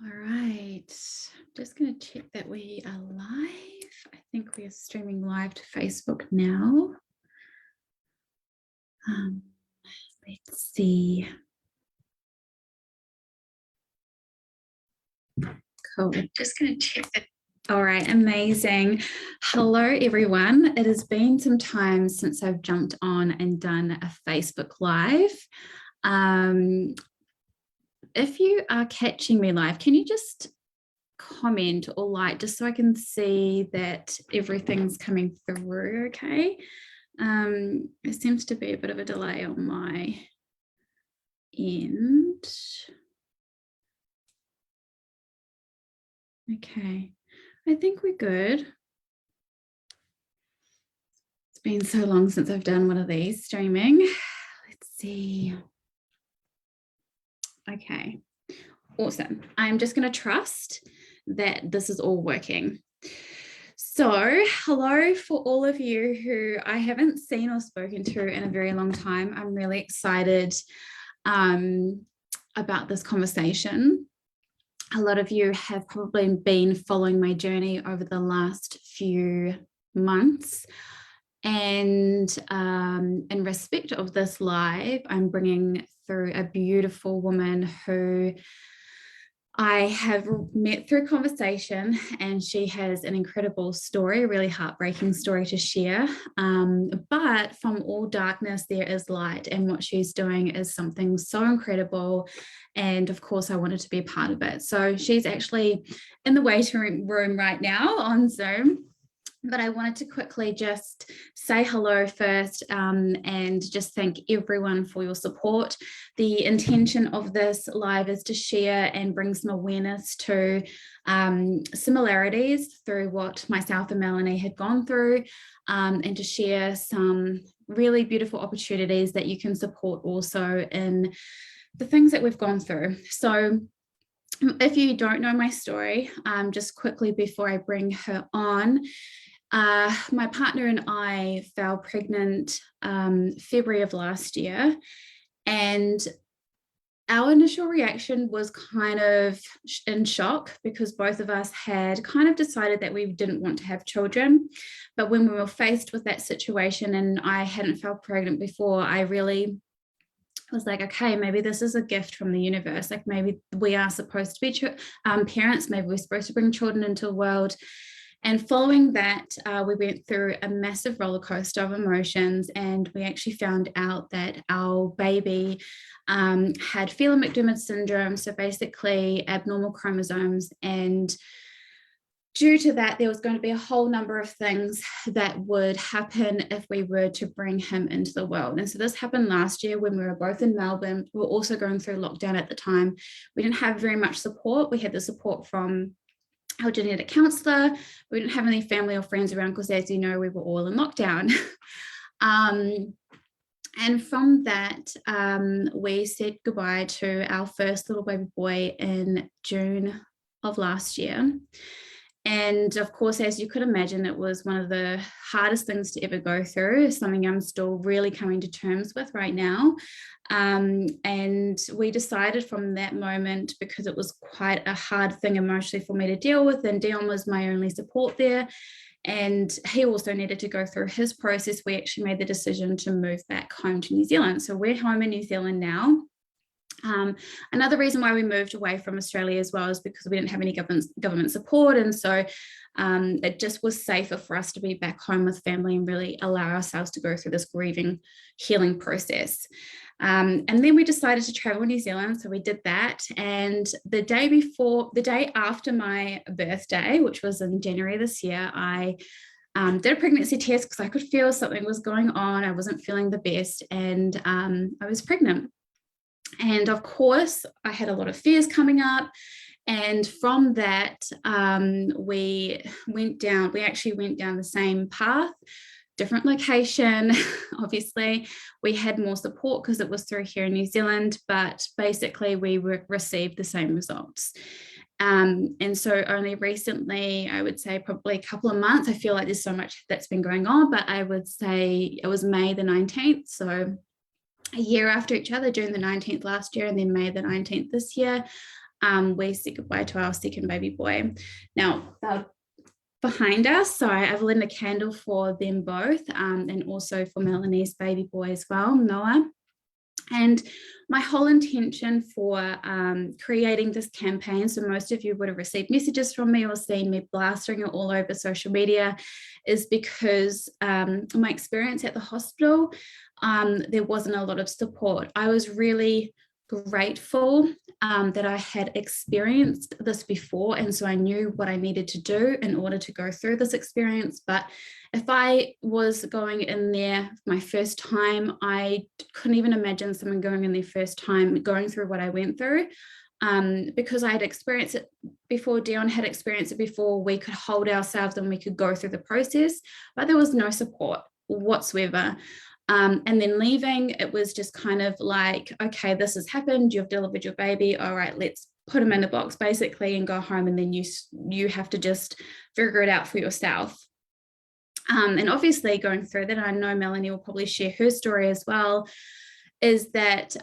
All right, just going to check that we are live. I think we are streaming live to Facebook now. Let's see. Cool. Just going to check that. All right, amazing. Hello, everyone. It has been some time since I've jumped on and done a Facebook Live. If you are catching me live, can you just comment or like, just so I can see that everything's coming through okay? There seems to be a bit of a delay on my end. Okay, I think we're good. It's been so long since I've done one of these streaming. Let's see. Okay, awesome. I'm just going to trust that this is all working. So, hello for all of you who I haven't seen or spoken to in a very long time. I'm really excited about this conversation. A lot of you have probably been following my journey over the last few months. And in respect of this live, I'm bringing through a beautiful woman who I have met through conversation, and she has an incredible story, a really heartbreaking story to share. But from all darkness, there is light, and what she's doing is something so incredible. And of course, I wanted to be a part of it. So she's actually in the waiting room right now on Zoom. But I wanted to quickly just say hello first and just thank everyone for your support. The intention of this live is to share and bring some awareness to similarities through what myself and Malaine had gone through, and to share some really beautiful opportunities that you can support also in the things that we've gone through. So if you don't know my story, just quickly before I bring her on, my partner and I fell pregnant February of last year, and our initial reaction was kind of in shock because both of us had kind of decided that we didn't want to have children. But when we were faced with that situation and I hadn't felt pregnant before, I really was like, okay, maybe this is a gift from the universe. Like maybe we are supposed to be parents. Maybe we're supposed to bring children into the world. And following that, we went through a massive roller coaster of emotions, and we actually found out that our baby had Phelan-McDermid syndrome, so basically abnormal chromosomes. And due to that, there was going to be a whole number of things that would happen if we were to bring him into the world. And so this happened last year when we were both in Melbourne. We were also going through lockdown at the time. We didn't have very much support. We had the support from our genetic counsellor. We didn't have any family or friends around because, as you know, we were all in lockdown. And from that, we said goodbye to our first little baby boy in June of last year. And of course, as you could imagine, it was one of the hardest things to ever go through, something I'm still really coming to terms with right now. And we decided from that moment, because it was quite a hard thing emotionally for me to deal with, and Dion was my only support there, and he also needed to go through his process, we actually made the decision to move back home to New Zealand. So we're home in New Zealand now. Another reason why we moved away from Australia as well is because we didn't have any government support, and so it just was safer for us to be back home with family and really allow ourselves to go through this grieving, healing process. And then we decided to travel to New Zealand, so we did that. And the day after my birthday, which was in January this year, I did a pregnancy test because I could feel something was going on. I wasn't feeling the best, and I was pregnant. And of course, I had a lot of fears coming up. And from that, we actually went down the same path, different location. Obviously, we had more support because it was through here in New Zealand, but basically we received the same results. And so only recently, I would say probably a couple of months, I feel like there's so much that's been going on, but I would say it was May the 19th. So a year after each other, June the 19th last year and then May the 19th this year, we said goodbye to our second baby boy. Now, behind us, so I've lit a candle for them both, and also for Malaine's baby boy as well, Noah. And my whole intention for creating this campaign, so most of you would have received messages from me or seen me blastering it all over social media, is because my experience at the hospital, there wasn't a lot of support. I was really grateful that I had experienced this before, and so I knew what I needed to do in order to go through this experience. But if I was going in there my first time, I couldn't even imagine someone going in their first time going through what I went through, because I had experienced it before. Dion had experienced it before. We could hold ourselves and we could go through the process, but there was no support whatsoever. And then leaving, it was just kind of like, okay, this has happened, you've delivered your baby, all right, let's put him in a box basically and go home, and then you have to just figure it out for yourself. And obviously going through that, I know Melanie will probably share her story as well, is that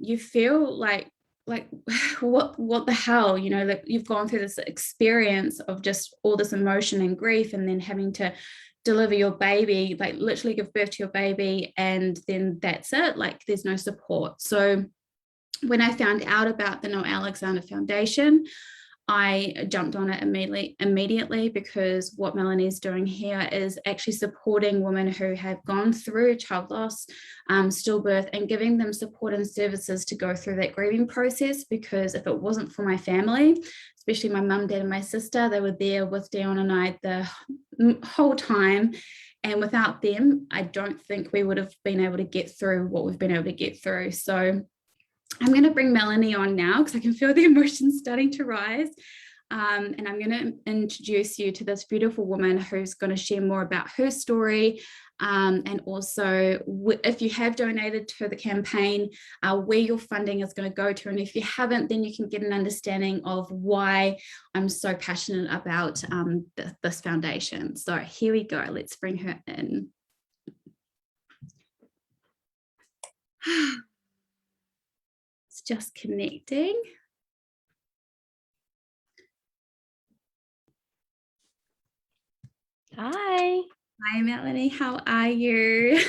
you feel like what the hell, you know, like you've gone through this experience of just all this emotion and grief, and then having to deliver your baby, like literally give birth to your baby, and then that's it, like there's no support. So when I found out about the Noel Alexander Foundation, I jumped on it immediately, because what Melanie is doing here is actually supporting women who have gone through child loss, stillbirth, and giving them support and services to go through that grieving process. Because if it wasn't for my family, especially my mum, dad, and my sister, they were there with Dion and I the whole time. And without them, I don't think we would have been able to get through what we've been able to get through. So I'm going to bring Melanie on now, because I can feel the emotions starting to rise. And I'm going to introduce you to this beautiful woman who's going to share more about her story, and also if you have donated to the campaign, where your funding is going to go to. And if you haven't, then you can get an understanding of why I'm so passionate about this foundation. So here we go. Let's bring her in. It's just connecting. Hi. Hi, Melanie. How are you?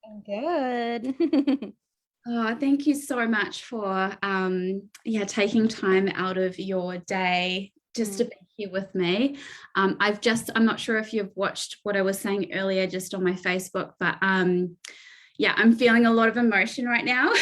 I'm good. Oh, thank you so much for taking time out of your day just to be here with me. I'm not sure if you've watched what I was saying earlier just on my Facebook, but yeah, I'm feeling a lot of emotion right now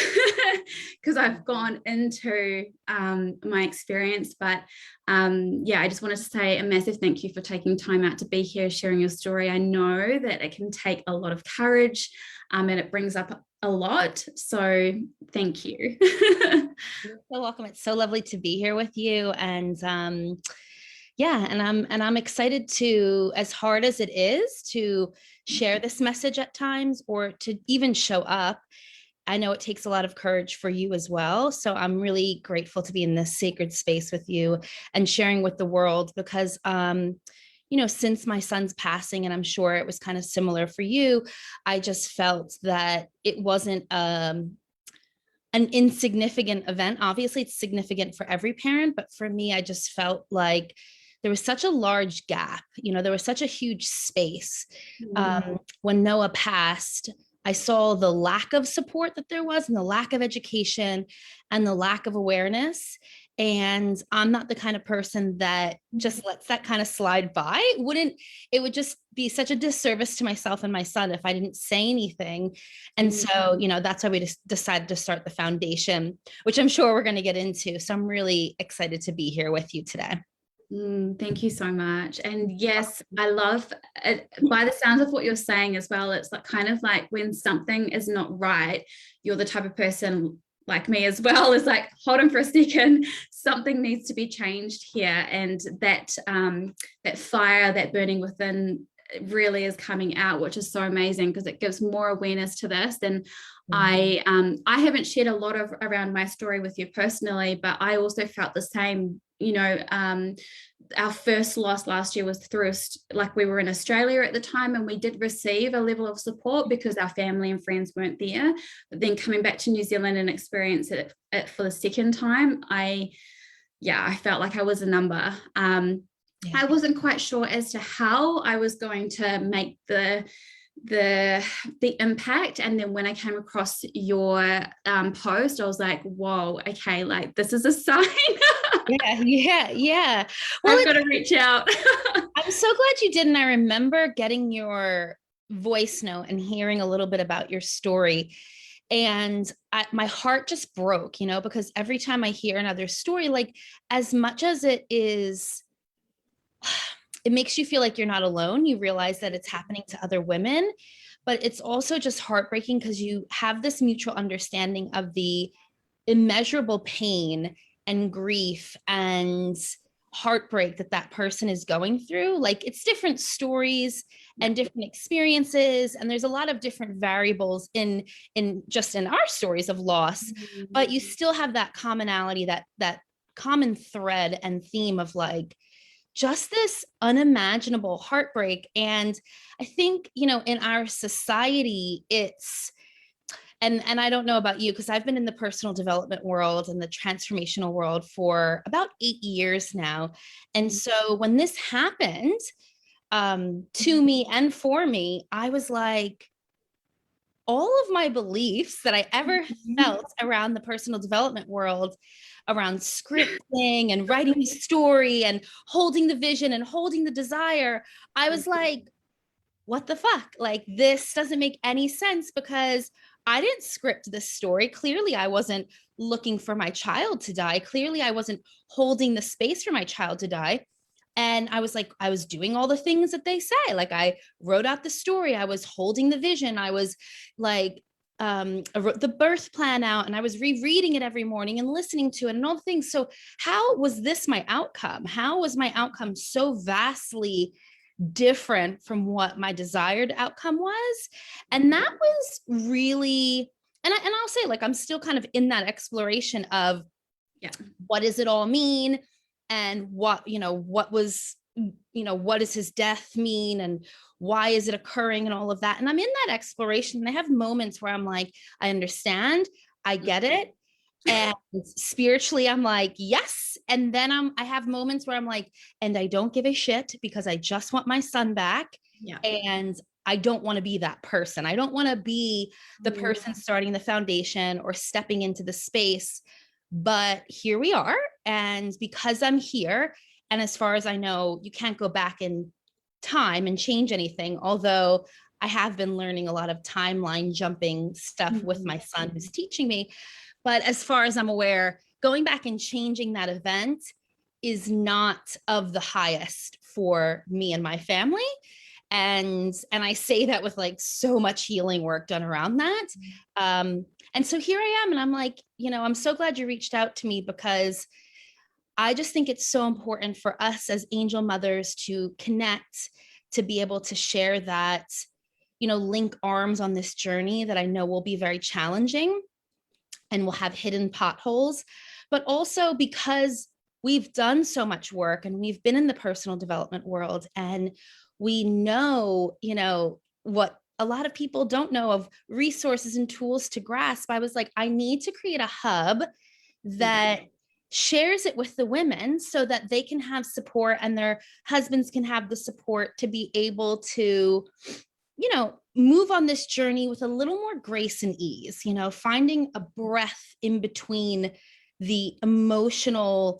because I've gone into my experience. But yeah, I just wanted to say a massive thank you for taking time out to be here, sharing your story. I know that it can take a lot of courage, and it brings up a lot. So thank you. You're so welcome. It's so lovely to be here with you. And yeah, and I'm excited to, as hard as it is to share this message at times, or to even show up, I know it takes a lot of courage for you as well. So I'm really grateful to be in this sacred space with you and sharing with the world, because you know, since my son's passing, and I'm sure it was kind of similar for you, I just felt that it wasn't an insignificant event. Obviously, it's significant for every parent, but for me, I just felt like there was such a large gap. You know, there was such a huge space. When Noah passed, I saw the lack of support that there was, and the lack of education, and the lack of awareness. And I'm not the kind of person that just lets that kind of slide by. It would just be such a disservice to myself and my son if I didn't say anything. And so, you know, that's why we just decided to start the foundation, which I'm sure we're going to get into. So I'm really excited to be here with you today. Thank you so much. And yes, I love it. By the sounds of what you're saying as well, it's like kind of like when something is not right, you're the type of person like me as well, is like, hold on for a second, something needs to be changed here. And that that fire, that burning within, really is coming out, which is so amazing because it gives more awareness to this. And I haven't shared a lot of around my story with you personally, but I also felt the same. Our first loss last year was through, like, we were in Australia at the time, and we did receive a level of support because our family and friends weren't there. But then coming back to New Zealand and experience it for the second time, I felt like I was a number. I wasn't quite sure as to how I was going to make the impact. And then when I came across your post, I was like, whoa, okay, like, this is a sign. Yeah. Well, I've got to reach out. I'm so glad you did. And I remember getting your voice note and hearing a little bit about your story. And my heart just broke, because every time I hear another story, like, as much as it makes you feel like you're not alone, you realize that it's happening to other women, but it's also just heartbreaking because you have this mutual understanding of the immeasurable pain and grief and heartbreak that person is going through. Like, it's different stories and different experiences, and there's a lot of different variables in our stories of loss, but you still have that commonality, that common thread and theme of, like, just this unimaginable heartbreak. And I think, in our society, it's, and I don't know about you, because I've been in the personal development world and the transformational world for about 8 years now. And so when this happened to me and for me, I was like, all of my beliefs that I ever felt around the personal development world, around scripting and writing the story and holding the vision and holding the desire, I was like, what the fuck? Like, this doesn't make any sense, because I didn't script this story. Clearly, I wasn't looking for my child to die. Clearly, I wasn't holding the space for my child to die. And I was like, I was doing all the things that they say. Like, I wrote out the story. I was holding the vision. I was like, I wrote the birth plan out, and I was rereading it every morning and listening to it and all the things. So how was this my outcome? How was my outcome so vastly different from what my desired outcome was? And that was really, and I'll say, like, I'm still kind of in that exploration of, what does it all mean? And what does his death mean? And why is it occurring, and all of that? And I'm in that exploration, and I have moments where I'm like, I understand, I get it. And spiritually, I'm like, yes. And then I have moments where I'm like, and I don't give a shit, because I just want my son back. And I don't want to be that person. I don't want to be the person starting the foundation or stepping into the space. But here we are. And because I'm here, and as far as I know, you can't go back in time and change anything, although I have been learning a lot of timeline jumping stuff with my son who's teaching me. But as far as I'm aware, going back and changing that event is not of the highest for me and my family. And I say that with, like, so much healing work done around that. And so here I am, and I'm like, I'm so glad you reached out to me, because I just think it's so important for us as angel mothers to connect, to be able to share that, link arms on this journey that I know will be very challenging and will have hidden potholes, but also because we've done so much work and we've been in the personal development world, and we know, what a lot of people don't know of resources and tools to grasp. I was like, I need to create a hub that shares it with the women so that they can have support and their husbands can have the support to be able to, move on this journey with a little more grace and ease, finding a breath in between the emotional,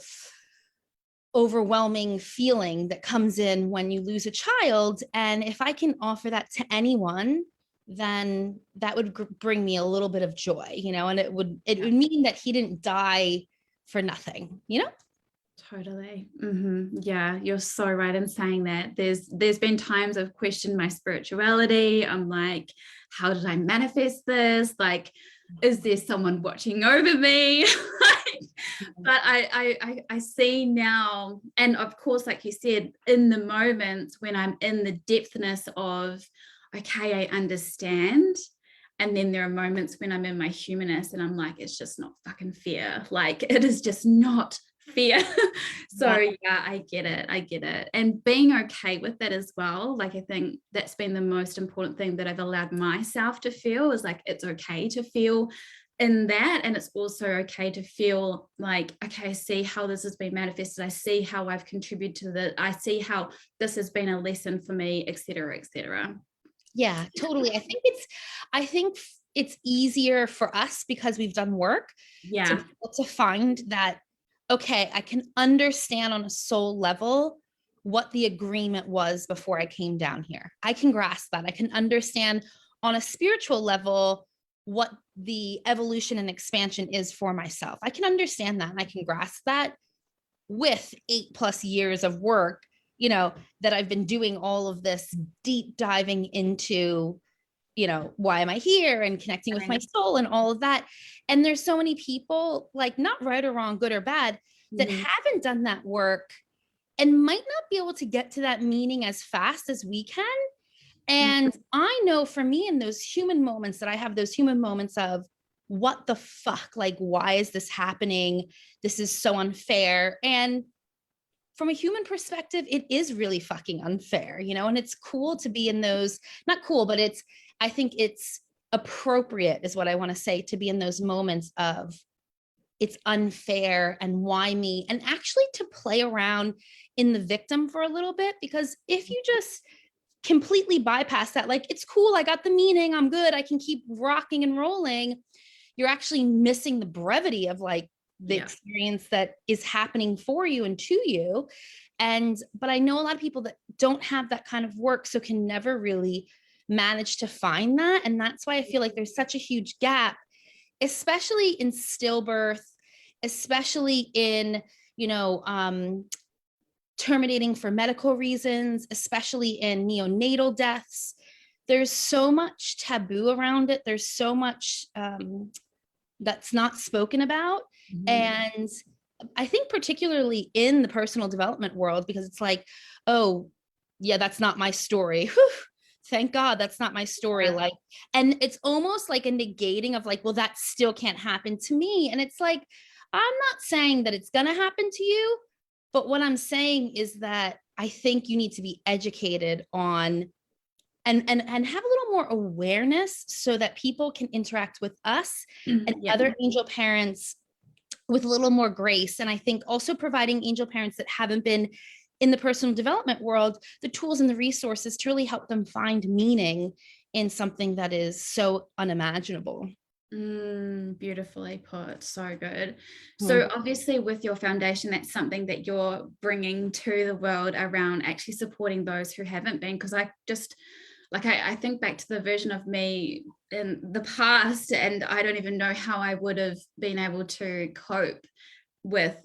overwhelming feeling that comes in when you lose a child. And if I can offer that to anyone, then that would bring me a little bit of joy, and it would mean that he didn't die for nothing. Totally. Yeah, you're so right in saying that. There's been times I've questioned my spirituality. I'm like, how did I manifest this? Like, is there someone watching over me? But I see now, and of course, like you said, in the moments when I'm in the depthness of, okay, I understand. And then there are moments when I'm in my humanness and I'm like, it's just not fucking fair. Like, it is just not fair. So yeah, I get it. I get it. And being okay with that as well. Like, I think that's been the most important thing that I've allowed myself to feel, is like, it's okay to feel in that. And it's also okay to feel like, okay, I see how this has been manifested. I see how I've contributed to that. I see how this has been a lesson for me, et cetera, et cetera. Yeah, totally. I think it's easier for us because we've done work Yeah. to find that, okay, I can understand on a soul level what the agreement was before I came down here. I can grasp that. I can understand on a spiritual level what the evolution and expansion is for myself. I can understand that and I can grasp that with 8+ years of work, that I've been doing all of this deep diving into, why am I here and connecting with my soul and all of that. And there's so many people, like, not right or wrong, good or bad, that haven't done that work and might not be able to get to that meaning as fast as we can. And I know for me, in those human moments, that I have those human moments of, what the fuck? Like, why is this happening? This is so unfair. And from a human perspective, it is really fucking unfair, and it's cool to be in those, not cool, but I think it's appropriate, is what I want to say, to be in those moments of, it's unfair and why me, and actually to play around in the victim for a little bit, because if you just completely bypass that, like, it's cool, I got the meaning, I'm good, I can keep rocking and rolling, you're actually missing the brevity of, like, the experience that is happening for you and to you. But I know a lot of people that don't have that kind of work, so can never really manage to find that. And that's why I feel like there's such a huge gap, especially in stillbirth, especially in, terminating for medical reasons, especially in neonatal deaths. There's so much taboo around it. There's so much that's not spoken about. And I think particularly in the personal development world, because it's like, oh yeah, that's not my story. Whew, thank God that's not my story. Like, and it's almost like a negating of, like, well, that still can't happen to me. And it's like, I'm not saying that it's gonna happen to you, but what I'm saying is that I think you need to be educated on and have a little more awareness, so that people can interact with us and other angel parents with a little more grace. And I think also providing angel parents that haven't been in the personal development world the tools and the resources to really help them find meaning in something that is so unimaginable. Beautifully put. So good. So obviously, with your foundation, that's something that you're bringing to the world around actually supporting those who haven't been. Because I think back to the version of me in the past, and I don't even know how I would have been able to cope with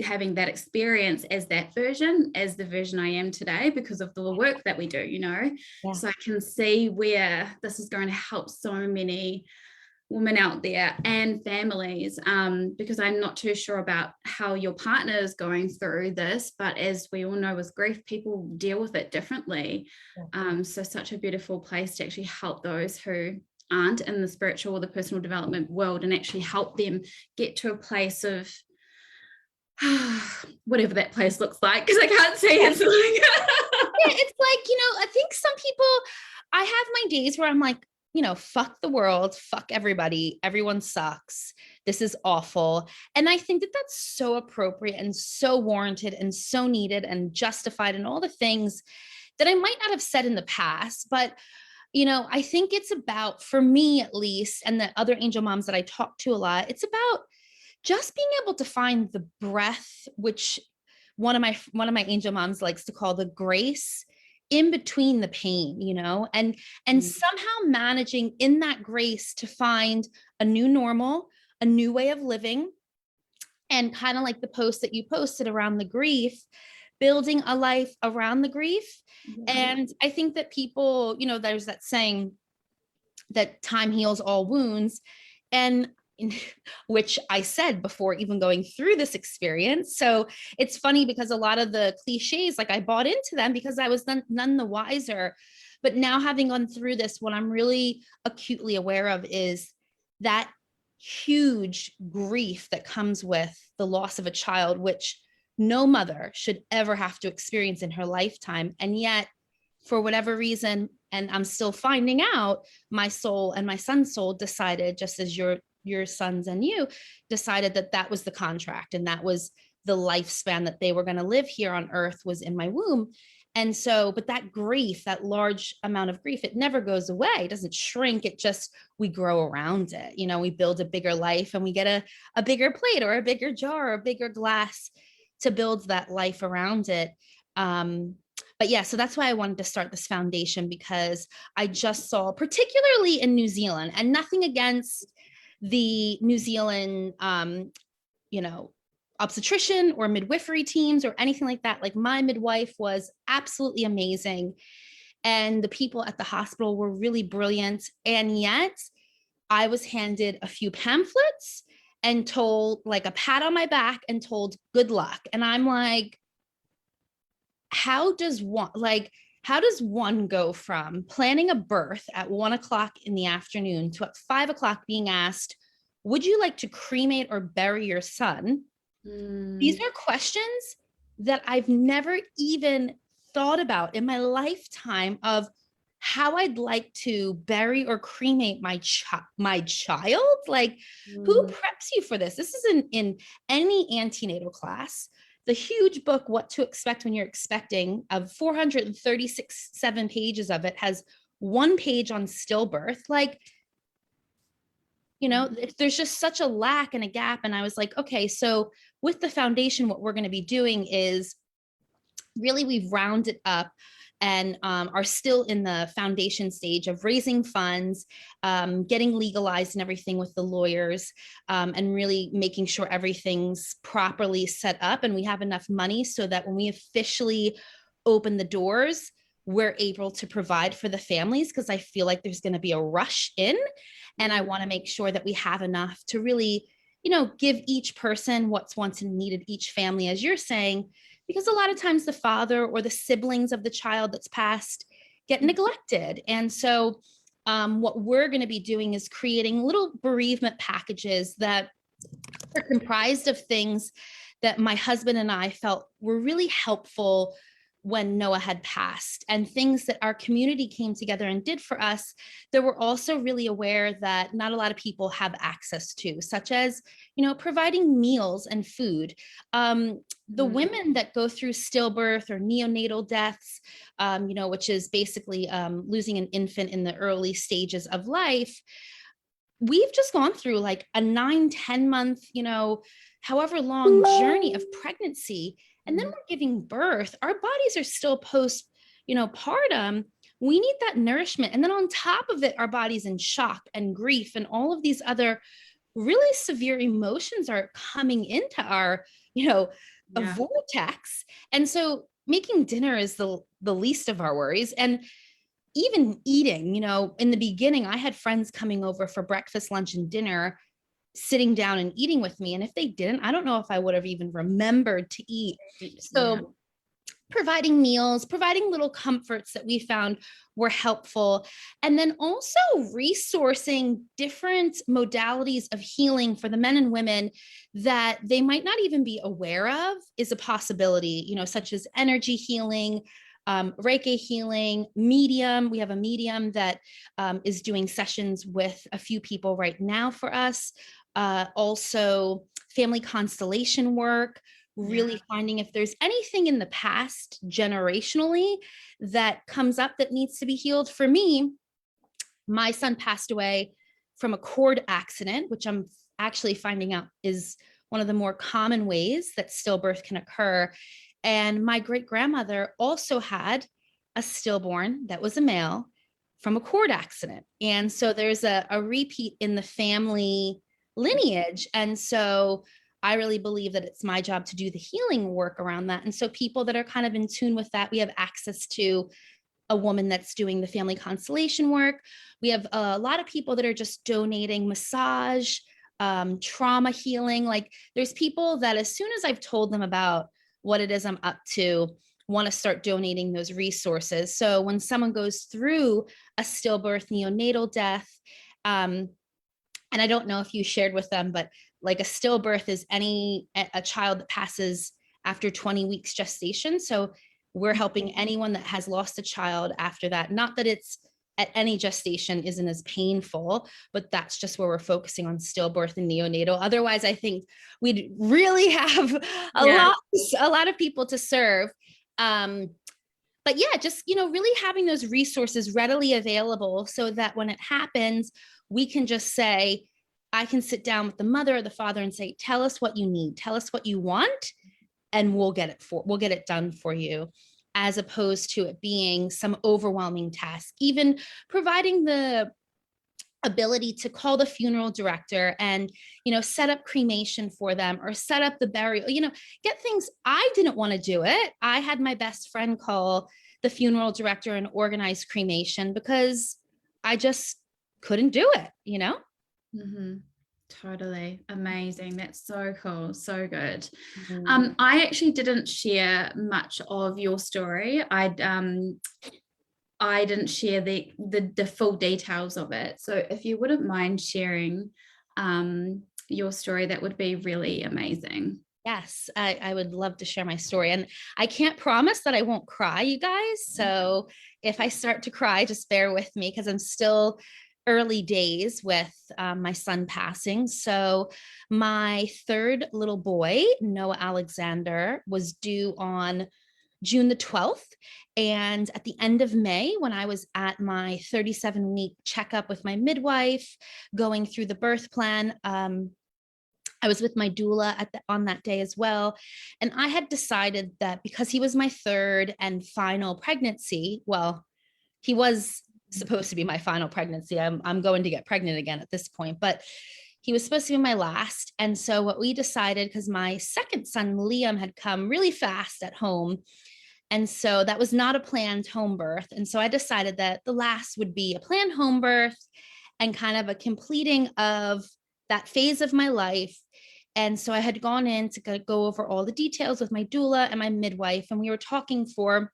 having that experience as that version, as the version I am today, because of the work that we do, So I can see where this is going to help so many women out there and families, because I'm not too sure about how your partner is going through this, but as we all know, with grief, people deal with it differently. So such a beautiful place to actually help those who aren't in the spiritual or the personal development world, and actually help them get to a place of whatever that place looks like, because I can't say it's like it's like, I think some people, I have my days where I'm like, fuck the world, fuck everybody, everyone sucks, this is awful. And I think that that's so appropriate and so warranted and so needed and justified, and all the things that I might not have said in the past. But, I think it's about, for me at least, and the other angel moms that I talk to a lot, it's about just being able to find the breath, which one of my angel moms likes to call the grace in between the pain, and somehow managing in that grace to find a new normal, a new way of living. And kind of like the post that you posted around the grief, building a life around the grief. And I think that people, there's that saying that time heals all wounds. And which I said before even going through this experience. So it's funny because a lot of the cliches, like I bought into them because I was none the wiser. But now having gone through this, what I'm really acutely aware of is that huge grief that comes with the loss of a child, which no mother should ever have to experience in her lifetime. And yet, for whatever reason, and I'm still finding out, my soul and my son's soul decided, just as your sons and you decided, that that was the contract and that was the lifespan that they were going to live here on earth, was in my womb. And so, but that grief, that large amount of grief, it never goes away. It doesn't shrink. It just, we grow around it. You know, we build a bigger life and we get a bigger plate or a bigger jar or a bigger glass to build that life around it. But yeah, so that's why I wanted to start this foundation, because I just saw, particularly in New Zealand, and nothing against the New Zealand, you know, obstetrician or midwifery teams or anything like that. Like, my midwife was absolutely amazing. And the people at the hospital were really brilliant. And yet I was handed a few pamphlets and told, like, a pat on my back and told good luck. And I'm like, how does one go from planning a birth at 1:00 in the afternoon to at 5:00 being asked, would you like to cremate or bury your son? These are questions that I've never even thought about in my lifetime, of how I'd like to bury or cremate my child. Like, who preps you for this? This isn't in any antenatal class. The huge book, What to Expect When You're Expecting, of 436 pages of it, has 1 page on stillbirth. Like, you know, there's just such a lack and a gap. And I was like, okay, so with the foundation, what we're going to be doing is really, we've rounded up and are still in the foundation stage of raising funds, getting legalized and everything with the lawyers, and really making sure everything's properly set up and we have enough money so that when we officially open the doors, we're able to provide for the families, because I feel like there's going to be a rush in, and I want to make sure that we have enough to really, you know, give each person what's wanted and needed, each family, as you're saying, because a lot of times the father or the siblings of the child that's passed get neglected. And so what we're going to be doing is creating little bereavement packages that are comprised of things that my husband and I felt were really helpful when Noah had passed, and things that our community came together and did for us that we're also really aware that not a lot of people have access to, such as, you know, providing meals and food. The women that go through stillbirth or neonatal deaths, you know, which is basically losing an infant in the early stages of life, we've just gone through like a 9-10 month, you know, however long journey of pregnancy. And then we're giving birth. Our bodies are still post, you know, partum. We need that nourishment. And then on top of it, our body's in shock and grief and all of these other really severe emotions are coming into our, you know, a vortex. And so making dinner is the least of our worries. And even eating, you know, in the beginning, I had friends coming over for breakfast, lunch, and dinner, sitting down and eating with me. And if they didn't, I don't know if I would have even remembered to eat. So providing meals, providing little comforts that we found were helpful. And then also resourcing different modalities of healing for the men and women that they might not even be aware of is a possibility, you know, such as energy healing, Reiki healing, medium. We have a medium that is doing sessions with a few people right now for us. Also family constellation work, really finding if there's anything in the past generationally that comes up that needs to be healed. For me, my son passed away from a cord accident, which I'm actually finding out is one of the more common ways that stillbirth can occur. And my great grandmother also had a stillborn that was a male from a cord accident. And so there's a repeat in the family lineage. And so I really believe that it's my job to do the healing work around that. And so people that are kind of in tune with that, we have access to a woman that's doing the family constellation work. We have a lot of people that are just donating massage, trauma healing. Like there's people that as soon as I've told them about what it is I'm up to, want to start donating those resources. So when someone goes through a stillbirth, neonatal death, and I don't know if you shared with them, but like a stillbirth is a child that passes after 20 weeks gestation. So we're helping anyone that has lost a child after that. Not that it's at any gestation isn't as painful, but that's just where we're focusing on stillbirth and neonatal. Otherwise, I think we'd really have a lot of people to serve. But yeah, just, really having those resources readily available so that when it happens, we can just say, I can sit down with the mother or the father and say, tell us what you need, tell us what you want, and we'll get it done for you, as opposed to it being some overwhelming task. Even providing the ability to call the funeral director and, set up cremation for them or set up the burial, get things. I didn't want to do it. I had my best friend call the funeral director and organize cremation because I just couldn't do it, Mm-hmm. Totally amazing. That's so cool. So good. Mm-hmm. I actually didn't share much of your story. I didn't share the full details of it. So if you wouldn't mind sharing your story, that would be really amazing. Yes, I would love to share my story. And I can't promise that I won't cry, you guys. So if I start to cry, just bear with me because I'm still early days with my son passing. So my third little boy, Noah Alexander, was due on June the 12th. And at the end of May, when I was at my 37-week checkup with my midwife, going through the birth plan, I was with my doula on that day as well. And I had decided that because he was my third and final pregnancy, well, he was supposed to be my final pregnancy. I'm going to get pregnant again at this point, but he was supposed to be my last. And so what we decided, because my second son, Liam, had come really fast at home. And so that was not a planned home birth. And so I decided that the last would be a planned home birth and kind of a completing of that phase of my life. And so I had gone in to go over all the details with my doula and my midwife, and we were talking for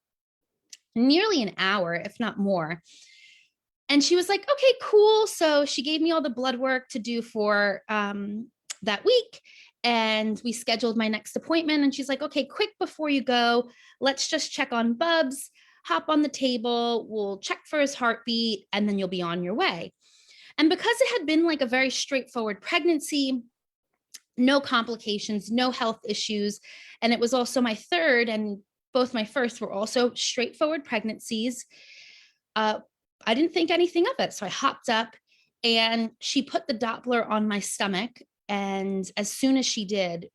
nearly an hour, if not more. And she was like, okay, cool. So she gave me all the blood work to do for that week. And we scheduled my next appointment. And she's like, okay, quick before you go, let's just check on Bubs, hop on the table, we'll check for his heartbeat, and then you'll be on your way. And because it had been like a very straightforward pregnancy, no complications, no health issues, and it was also my third, and both my first were also straightforward pregnancies, I didn't think anything of it. So I hopped up and she put the Doppler on my stomach. And as soon as she did,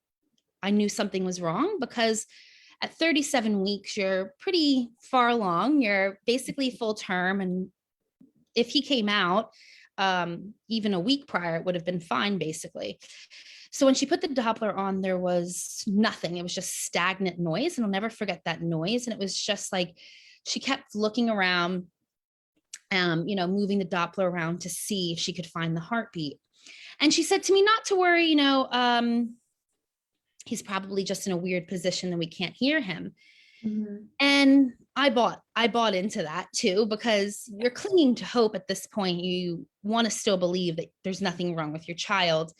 I knew something was wrong because at 37 weeks, you're pretty far along. You're basically full term. And if he came out even a week prior, it would have been fine, basically. So when she put the Doppler on, there was nothing. It was just stagnant noise. And I'll never forget that noise. And it was just like, she kept looking around, moving the Doppler around to see if she could find the heartbeat. And she said to me, not to worry, he's probably just in a weird position and we can't hear him. Mm-hmm. And I bought into that too, because you're clinging to hope at this point. You want to still believe that there's nothing wrong with your child.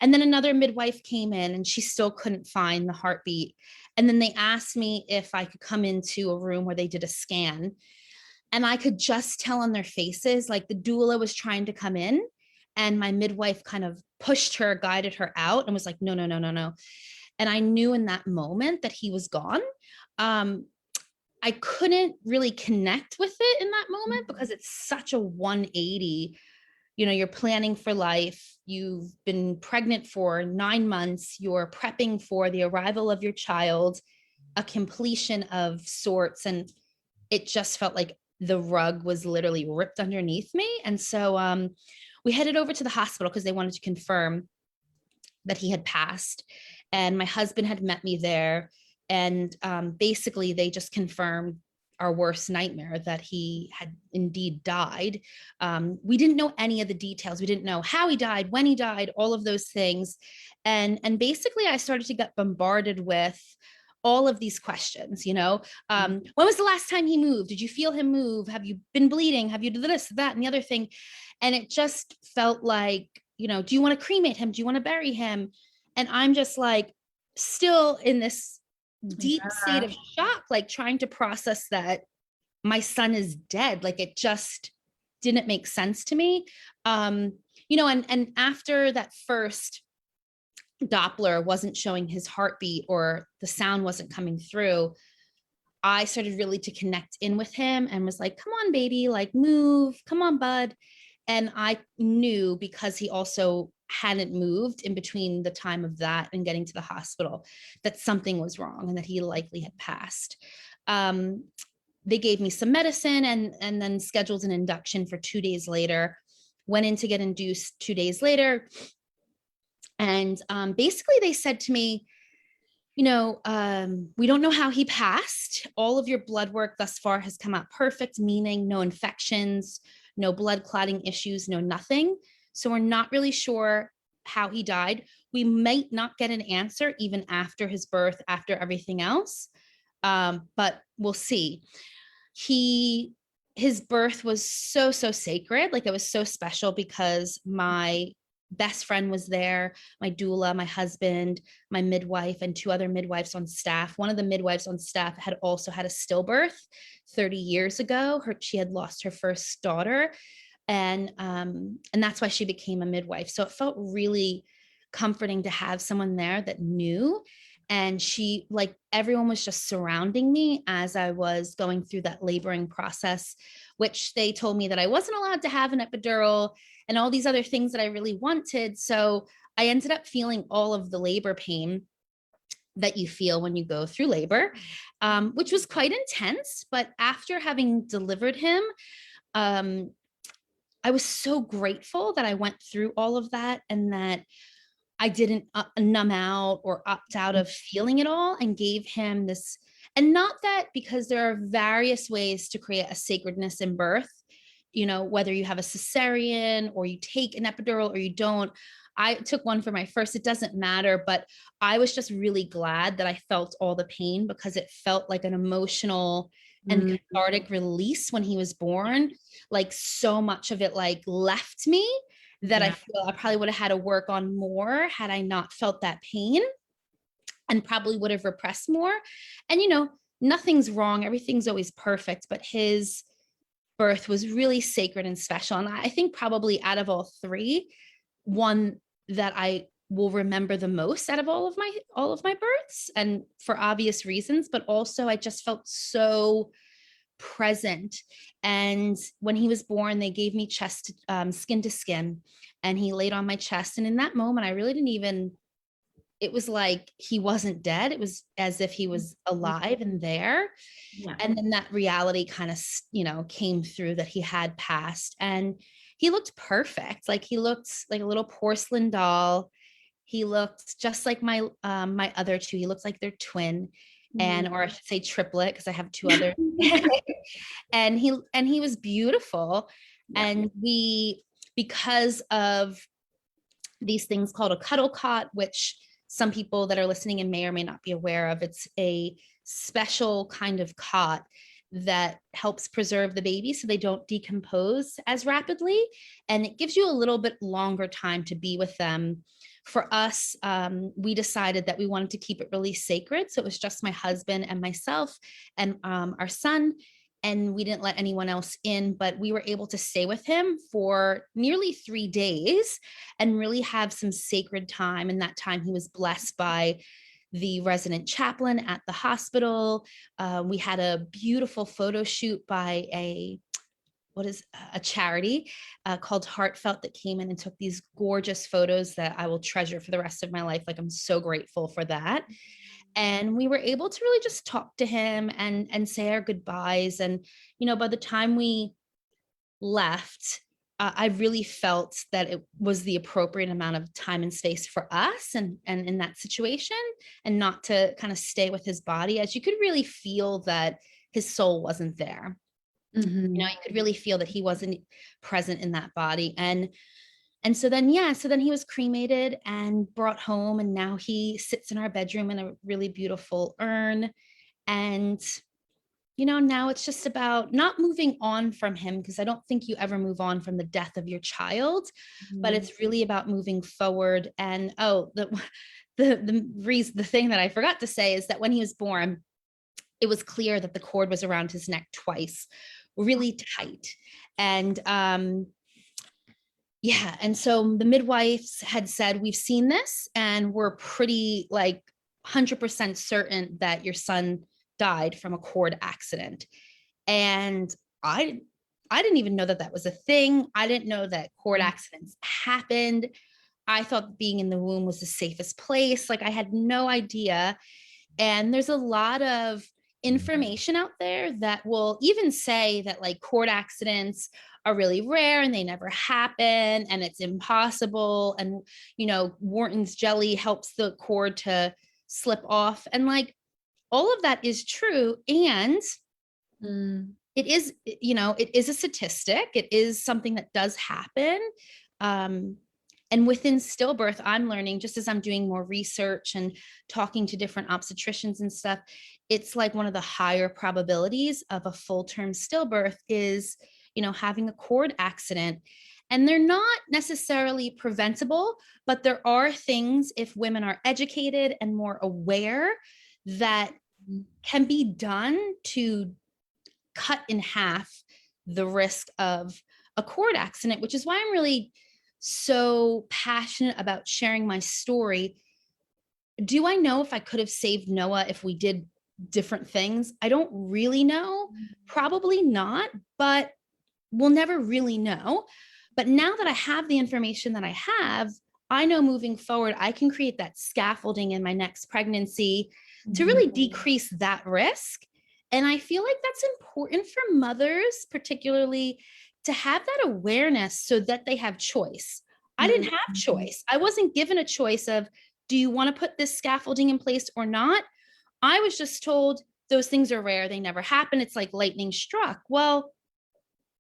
And then another midwife came in and she still couldn't find the heartbeat. And then they asked me if I could come into a room where they did a scan. And I could just tell on their faces, like the doula was trying to come in and my midwife kind of pushed her, guided her out and was like, no, no, no, no, no. And I knew in that moment that he was gone. I couldn't really connect with it in that moment because it's such a 180. You're planning for life. You've been pregnant for 9 months. You're prepping for the arrival of your child, a completion of sorts. And it just felt like the rug was literally ripped underneath me. And so we headed over to the hospital because they wanted to confirm that he had passed. And my husband had met me there. And basically, they just confirmed our worst nightmare, that he had indeed died. We didn't know any of the details. We didn't know how he died, when he died, all of those things. And basically I started to get bombarded with all of these questions, when was the last time he moved? Did you feel him move? Have you been bleeding? Have you done this, that, and the other thing? And it just felt like, do you want to cremate him? Do you want to bury him? And I'm just like, still in this deep state of shock, like trying to process that my son is dead. Like it just didn't make sense to me. And after that first Doppler wasn't showing his heartbeat, or the sound wasn't coming through, I started really to connect in with him and was like, come on, baby, like move, come on, bud. And I knew, because he also hadn't moved in between the time of that and getting to the hospital, that something was wrong and that he likely had passed. They gave me some medicine and then scheduled an induction for 2 days later. Went in to get induced 2 days later. And basically they said to me, we don't know how he passed. All of your blood work thus far has come out perfect, meaning no infections, no blood clotting issues, no nothing. So we're not really sure how he died. We might not get an answer even after his birth, after everything else, but we'll see. His birth was so sacred. Like it was so special because my best friend was there, my doula, my husband, my midwife, and 2 other midwives on staff. One of the midwives on staff had also had a stillbirth 30 years ago. She had lost her first daughter, and that's why she became a midwife. So it felt really comforting to have someone there that knew. And everyone was just surrounding me as I was going through that laboring process, which they told me that I wasn't allowed to have an epidural and all these other things that I really wanted. So I ended up feeling all of the labor pain that you feel when you go through labor, which was quite intense. But after having delivered him, I was so grateful that I went through all of that and that I didn't numb out or opt out of feeling it all, and gave him this. And not that, because there are various ways to create a sacredness in birth, whether you have a cesarean or you take an epidural or you don't. I took one for my first, it doesn't matter, but I was just really glad that I felt all the pain, because it felt like an emotional and cathartic release when he was born. Like so much of it left me, that I feel I probably would have had to work on more had I not felt that pain, and probably would have repressed more. And, nothing's wrong. Everything's always perfect. But his birth was really sacred and special. And I think probably out of all 3, one that I will remember the most out of all of my births, and for obvious reasons, but also I just felt so present. And when he was born, they gave me skin to skin, and he laid on my chest. And in that moment, I really it was like he wasn't dead. It was as if he was alive and there. Yeah. And then that reality kind of, came through, that he had passed. And he looked perfect. Like he looked like a little porcelain doll. He looked just like my other 2. He looked like they're twin. Or I should say triplet, because I have 2 others. and he was beautiful. Yeah. And because of these things called a cuddle cot, which some people that are listening and may or may not be aware of, it's a special kind of cot that helps preserve the baby so they don't decompose as rapidly, and it gives you a little bit longer time to be with them. For us, we decided that we wanted to keep it really sacred. So it was just my husband and myself and our son, and we didn't let anyone else in, but we were able to stay with him for nearly 3 days and really have some sacred time. And that time he was blessed by the resident chaplain at the hospital. We had a beautiful photo shoot by a charity called Heartfelt, that came in and took these gorgeous photos that I will treasure for the rest of my life. Like, I'm so grateful for that. And we were able to really just talk to him and say our goodbyes. And, by the time we left, I really felt that it was the appropriate amount of time and space for us and in that situation, and not to kind of stay with his body, as you could really feel that his soul wasn't there. You could really feel that he wasn't present in that body. And so then, so then he was cremated and brought home, and now he sits in our bedroom in a really beautiful urn. And now it's just about not moving on from him, because I don't think you ever move on from the death of your child, but it's really about moving forward. And the thing that I forgot to say is that when he was born, it was clear that the cord was around his neck twice, really tight. And and so the midwives had said, we've seen this and we're pretty 100% certain that your son died from a cord accident. And I didn't even know that was a thing. I didn't know that cord accidents happened. I thought being in the womb was the safest place. I had no idea. And there's a lot of information out there that will even say that cord accidents are really rare and they never happen and it's impossible. And, Wharton's jelly helps the cord to slip off. And all of that is true. And it is, it is a statistic. It is something that does happen. And within stillbirth, I'm learning, just as I'm doing more research and talking to different obstetricians and stuff, it's one of the higher probabilities of a full-term stillbirth is, having a cord accident. And they're not necessarily preventable, but there are things, if women are educated and more aware, that can be done to cut in half the risk of a cord accident, which is why I'm really so passionate about sharing my story. Do I know if I could have saved Noah if we did different things? I don't really know. Probably not, but we'll never really know. But now that I have the information that I have, I know moving forward, I can create that scaffolding in my next pregnancy to really decrease that risk. And I feel like that's important for mothers, particularly, to have that awareness so that they have choice. I didn't have choice. I wasn't given a choice of, do you want to put this scaffolding in place or not? I was just told those things are rare. They never happen. It's like lightning struck. Well,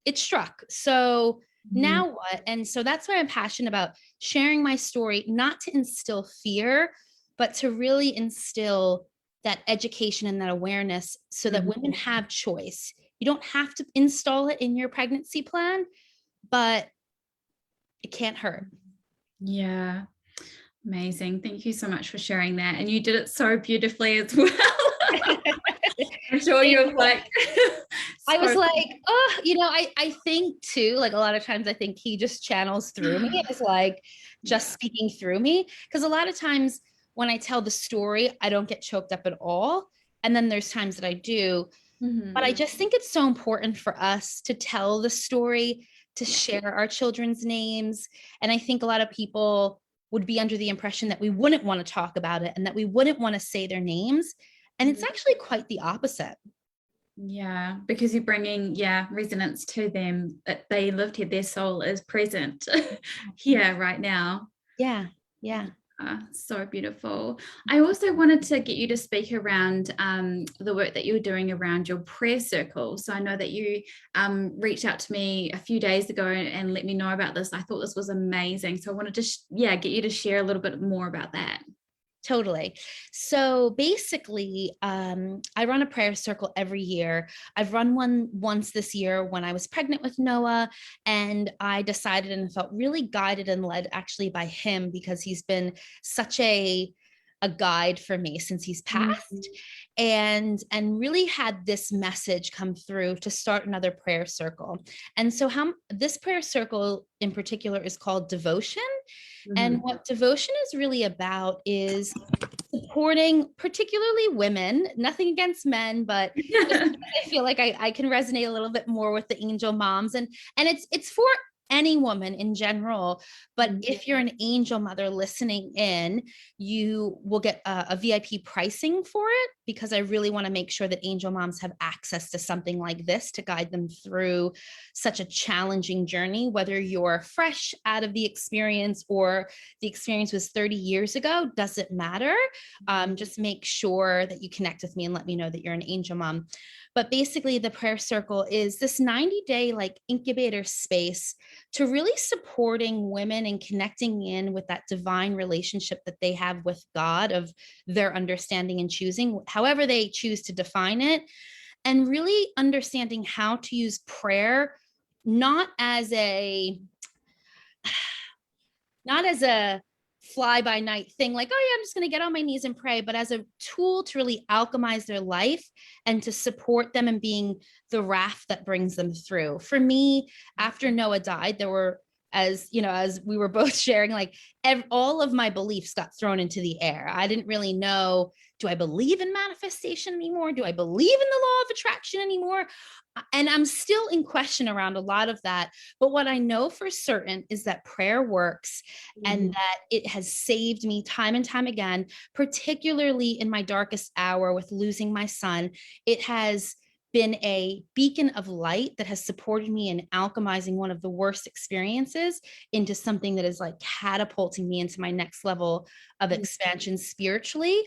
it struck. So now what? And so that's why I'm passionate about sharing my story, not to instill fear, but to really instill that education and that awareness so that women have choice. You don't have to install it in your pregnancy plan, but it can't hurt. Yeah. Amazing. Thank you so much for sharing that. And you did it so beautifully as well. I'm sure you're I was I think too, a lot of times I think he just channels through me. It's just speaking through me. Because a lot of times when I tell the story, I don't get choked up at all. And then there's times that I do. But I just think it's so important for us to tell the story, to share our children's names. And I think a lot of people would be under the impression that we wouldn't want to talk about it and that we wouldn't want to say their names. And it's actually quite the opposite. Yeah, because you're bringing, resonance to them, that they lived here, their soul is present here right now. Yeah. So beautiful. I also wanted to get you to speak around the work that you're doing around your prayer circle. So I know that you reached out to me a few days ago and let me know about this. I thought this was amazing. So I wanted to get you to share a little bit more about that. Totally. So basically, I run a prayer circle every year. I've run one once this year when I was pregnant with Noah, and I decided and felt really guided and led actually by him, because he's been such a guide for me since he's passed, and really had this message come through to start another prayer circle. And so this prayer circle in particular is called Devotion. And what Devotion is really about is supporting particularly women, nothing against men, but I feel like I can resonate a little bit more with the angel moms. And it's for any woman in general. But if you're an angel mother listening in, you will get a VIP pricing for it, because I really want to make sure that angel moms have access to something like this to guide them through such a challenging journey, whether you're fresh out of the experience or the experience was 30 years ago, doesn't matter. Just make sure that you connect with me and let me know that you're an angel mom. But basically the prayer circle is this 90-day like incubator space to really supporting women and connecting in with that divine relationship that they have with God, of their understanding and choosing, however they choose to define it, and really understanding how to use prayer not as a fly by night thing, like, oh yeah, I'm just going to get on my knees and pray, but as a tool to really alchemize their life and to support them in being the raft that brings them through. For me, after Noah died, there were, as you know, as we were both sharing, like all of my beliefs got thrown into the air. I didn't really know, do I believe in manifestation anymore? Do I believe in the law of attraction anymore? And I'm still in question around a lot of that. But what I know for certain is that prayer works, and that it has saved me time and time again, particularly in my darkest hour with losing my son. It has been a beacon of light that has supported me in alchemizing one of the worst experiences into something that is like catapulting me into my next level of expansion spiritually.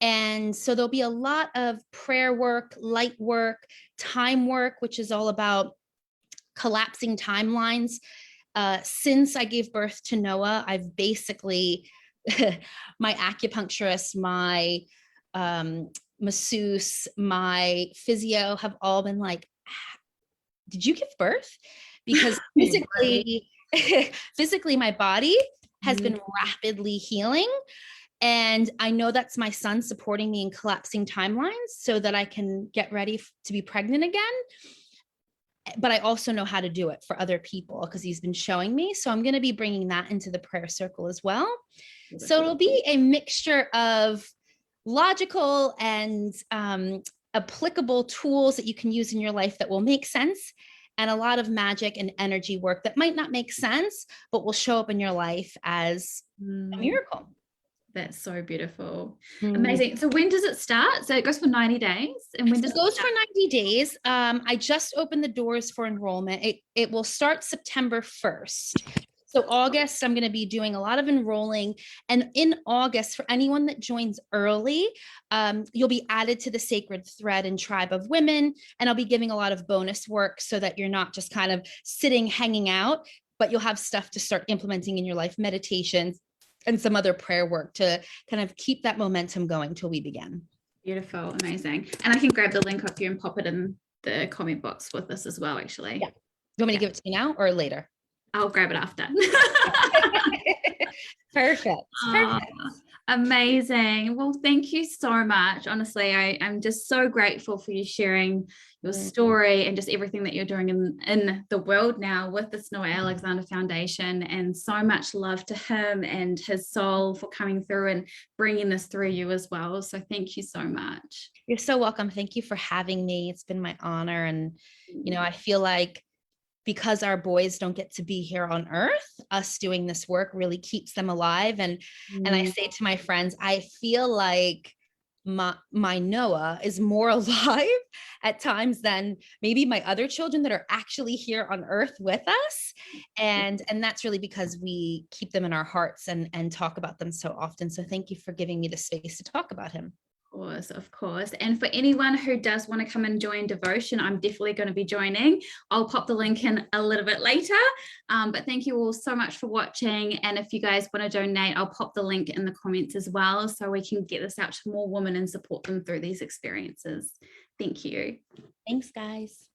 And so there'll be a lot of prayer work, light work, time work, which is all about collapsing timelines. Since I gave birth to Noah, I've basically, my acupuncturist, my masseuse, my physio have all been like, did you give birth? Because physically my body has been rapidly healing. And I know that's my son supporting me in collapsing timelines so that I can get ready to be pregnant again. But I also know how to do it for other people because he's been showing me. So I'm going to be bringing that into the prayer circle as well. So it'll be a mixture of logical and applicable tools that you can use in your life that will make sense, and a lot of magic and energy work that might not make sense, but will show up in your life as a miracle. That's so beautiful. Amazing. So when does it start? So it goes for 90 days. And when does it goes for 90 days. I just opened the doors for enrollment. It will start September 1st. So August, I'm going to be doing a lot of enrolling. And in August, for anyone that joins early, you'll be added to the Sacred Thread and Tribe of Women. And I'll be giving a lot of bonus work so that you're not just kind of sitting, hanging out, but you'll have stuff to start implementing in your life, meditations, and some other prayer work to kind of keep that momentum going till we begin. Beautiful. Amazing. And I can grab the link off you and pop it in the comment box with this as well, actually. Yeah. You want me to give it to you now or later? I'll grab it after. Perfect. Amazing. Well, thank you so much. Honestly, I'm just so grateful for you sharing your story and just everything that you're doing in the world now with the Noah Alexander Foundation, and so much love to him and his soul for coming through and bringing this through you as well. So thank you so much. You're so welcome. Thank you for having me. It's been my honor. And, you know, I feel like because our boys don't get to be here on earth, us doing this work really keeps them alive. And I say to my friends, I feel like my Noah is more alive at times than maybe my other children that are actually here on earth with us. And that's really because we keep them in our hearts and talk about them so often. So thank you for giving me the space to talk about him. Of course. And for anyone who does want to come and join devotion, I'm definitely going to be joining. I'll pop the link in a little bit later. But thank you all so much for watching. And if you guys want to donate, I'll pop the link in the comments as well, so we can get this out to more women and support them through these experiences. Thank you. Thanks, guys.